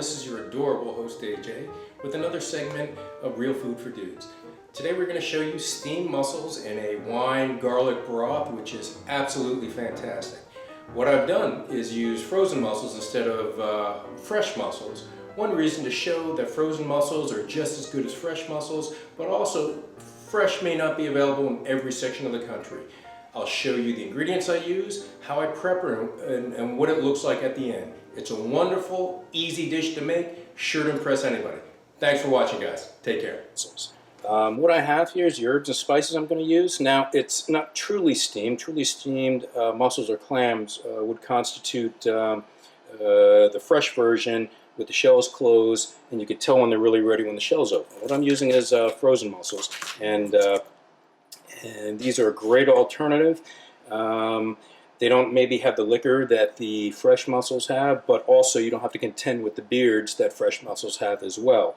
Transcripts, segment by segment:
this is your adorable host AJ with another segment of Real Food for Dudes. Today we're going to show you steamed mussels in a wine garlic broth, which is absolutely fantastic. What I've done is use frozen mussels instead of fresh mussels. One reason to show that frozen mussels are just as good as fresh mussels, but also fresh may not be available in every section of the country. I'll show you the ingredients I use, how I prep her, and what it looks like at the end. It's a wonderful, easy dish to make, sure to impress anybody. Thanks for watching, guys. Take care. What I have here is the herbs and spices I'm going to use. Now, it's not truly steamed. Truly steamed mussels or clams would constitute the fresh version with the shells closed, and you can tell when they're really ready when the shell's open. What I'm using is frozen mussels, and these are a great alternative. They don't maybe have the liquor that the fresh mussels have, but also you don't have to contend with the beards that fresh mussels have as well.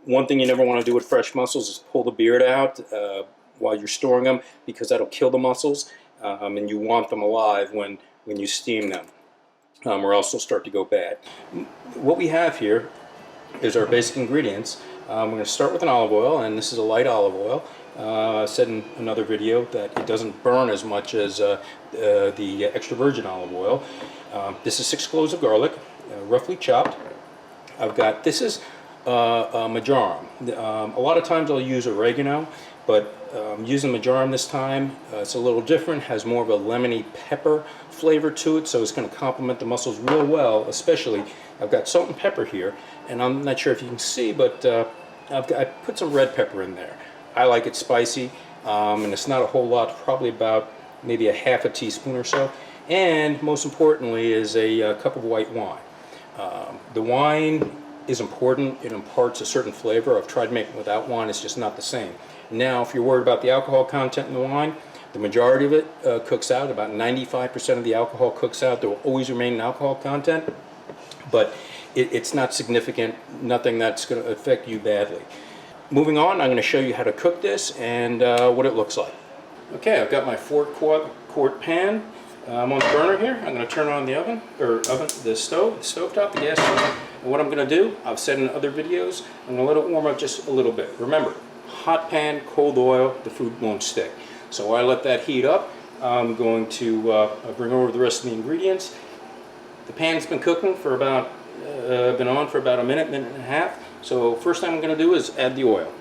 One thing you never want to do with fresh mussels is pull the beard out while you're storing them, because that'll kill the mussels, and you want them alive when you steam them, or else they'll start to go bad. What we have here is our basic ingredients. We're going to start with an olive oil, and this is a light olive oil. I said in another video that it doesn't burn as much as the extra virgin olive oil. This is 6 cloves of garlic, roughly chopped. This is marjoram. A lot of times I'll use oregano, but using marjoram this time, it's a little different, has more of a lemony pepper flavor to it, so it's going to complement the mussels real well. Especially, I've got salt and pepper here, and I'm not sure if you can see, but I put some red pepper in there. I like it spicy, and it's not a whole lot, probably about maybe a half a teaspoon or so. And most importantly is a cup of white wine. The wine is important. It imparts a certain flavor. I've tried making without wine. It's just not the same. Now, if you're worried about the alcohol content in the wine, the majority of it cooks out. About 95% of the alcohol cooks out. There will always remain an alcohol content, but it's not significant, nothing that's going to affect you badly. Moving on, I'm going to show you how to cook this and what it looks like. Okay, I've got my 4-quart pan. I'm on the burner here. I'm going to turn on the the stovetop, the gas stove. And what I'm going to do, I've said in other videos, I'm going to let it warm up just a little bit. Remember, hot pan, cold oil, the food won't stick. So while I let that heat up, I'm going to bring over the rest of the ingredients. The pan's been cooking for about, been on for about a minute, minute and a half. So first thing I'm going to do is add the oil.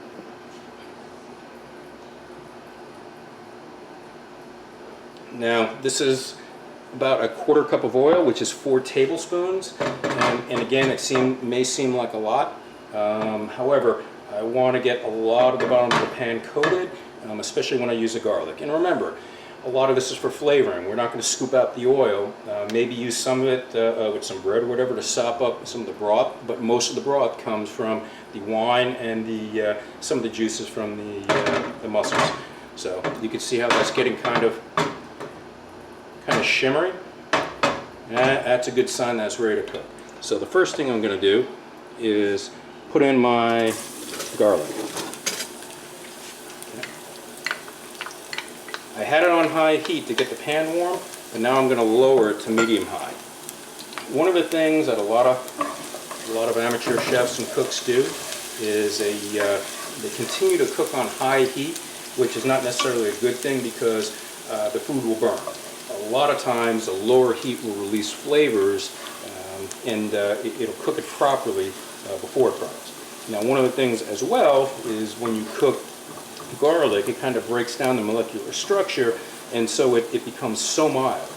Now this is about a 1/4 cup of oil, which is 4 tablespoons. And again, it may seem like a lot. However, I want to get a lot of the bottom of the pan coated, especially when I use the garlic. And remember, a lot of this is for flavoring. We're not going to scoop out the oil. Maybe use some of it with some bread or whatever to sop up some of the broth, but most of the broth comes from the wine and some of the juices from the mussels. So you can see how that's getting kind of shimmery. That's a good sign that's ready to cook. So the first thing I'm going to do is put in my garlic. I had it on high heat to get the pan warm, and now I'm going to lower it to medium high. One of the things that a lot of amateur chefs and cooks do is they continue to cook on high heat, which is not necessarily a good thing because the food will burn. A lot of times, a lower heat will release flavors, and it'll cook it properly before it burns. Now, one of the things as well is when you cook garlic, it kind of breaks down the molecular structure, and so it becomes so mild,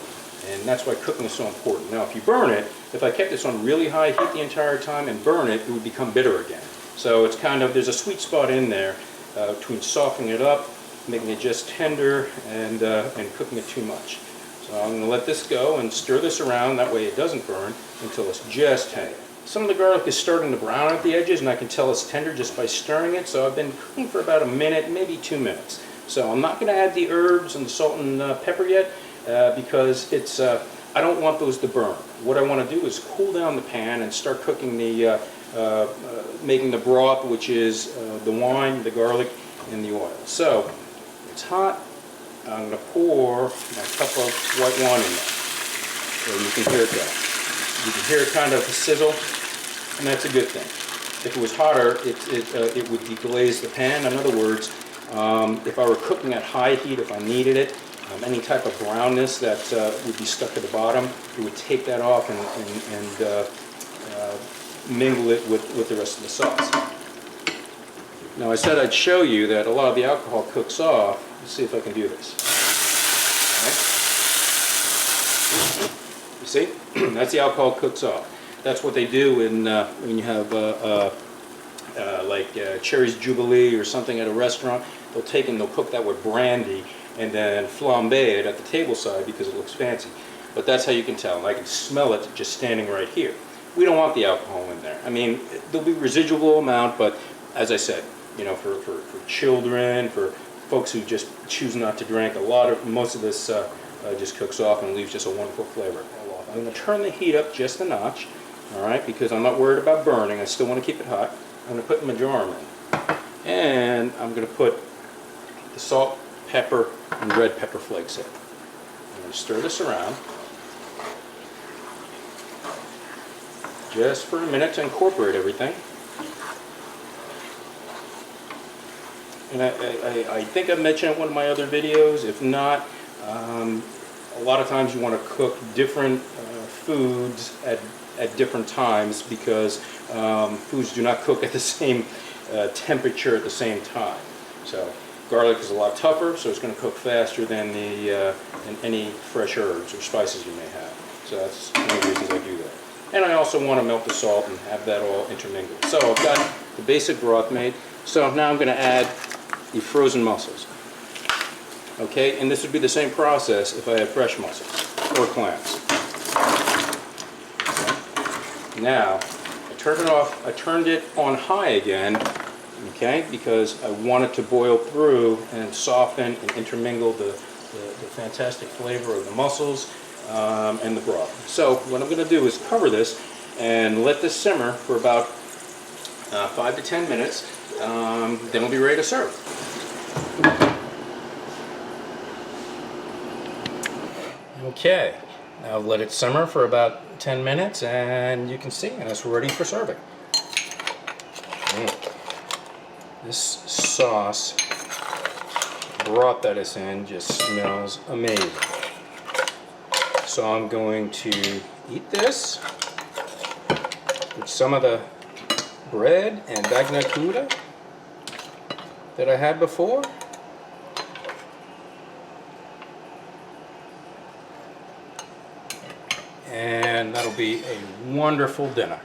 and that's why cooking is so important. Now, if you burn it, if I kept this on really high heat the entire time and burn it, it would become bitter again. So it's there's a sweet spot in there between softening it up, making it just tender, and cooking it too much. So I'm going to let this go and stir this around, that way it doesn't burn until it's just tender. Some of the garlic is starting to brown at the edges, and I can tell it's tender just by stirring it, so I've been cooking for about a minute, maybe 2 minutes. So I'm not going to add the herbs and the salt and pepper yet, because I don't want those to burn. What I want to do is cool down the pan and start cooking making the broth, which is the wine, the garlic, and the oil. So it's hot. I'm going to pour my cup of white wine in there, so you can hear it go. You can hear it kind of sizzle, and that's a good thing. If it was hotter, it would deglaze the pan. In other words, if I were cooking at high heat, if I needed it, any type of brownness that would be stuck at the bottom, it would take that off and mingle it with the rest of the sauce. Now I said I'd show you that a lot of the alcohol cooks off. Let's see if I can do this. Okay. You see? That's the alcohol cooks off. That's what they do when you have like Cherry's Jubilee or something at a restaurant. They'll take and they'll cook that with brandy and then flambe it at the table side because it looks fancy. But that's how you can tell. And I can smell it just standing right here. We don't want the alcohol in there. I mean, there'll be residual amount, but as I said, you know, for children, for folks who just choose not to drink, most of this just cooks off and leaves just a wonderful flavor. I'm going to turn the heat up just a notch, all right, because I'm not worried about burning. I still want to keep it hot. I'm going to put marjoram in, and I'm going to put the salt, pepper, and red pepper flakes in. I'm going to stir this around just for a minute to incorporate everything. And I think I mentioned it in one of my other videos. If not, a lot of times you want to cook different foods at different times because foods do not cook at the same temperature at the same time. So garlic is a lot tougher, so it's going to cook faster than any fresh herbs or spices you may have. So that's one of the reasons I do that. And I also want to melt the salt and have that all intermingled. So I've got the basic broth made. So now I'm going to add the frozen mussels. Okay, and this would be the same process if I had fresh mussels or clams. Okay. Now, I turned it off. I turned it on high again, okay, because I want it to boil through and soften and intermingle the fantastic flavor of the mussels and the broth. So what I'm going to do is cover this and let this simmer for about 5 to 10 minutes. Then we'll be ready to serve. Okay, now I've let it simmer for about 10 minutes and you can see it's ready for serving. This sauce, broth that it's in, just smells amazing. So I'm going to eat this with some of the bread and bagnacuda that I had before. And that'll be a wonderful dinner.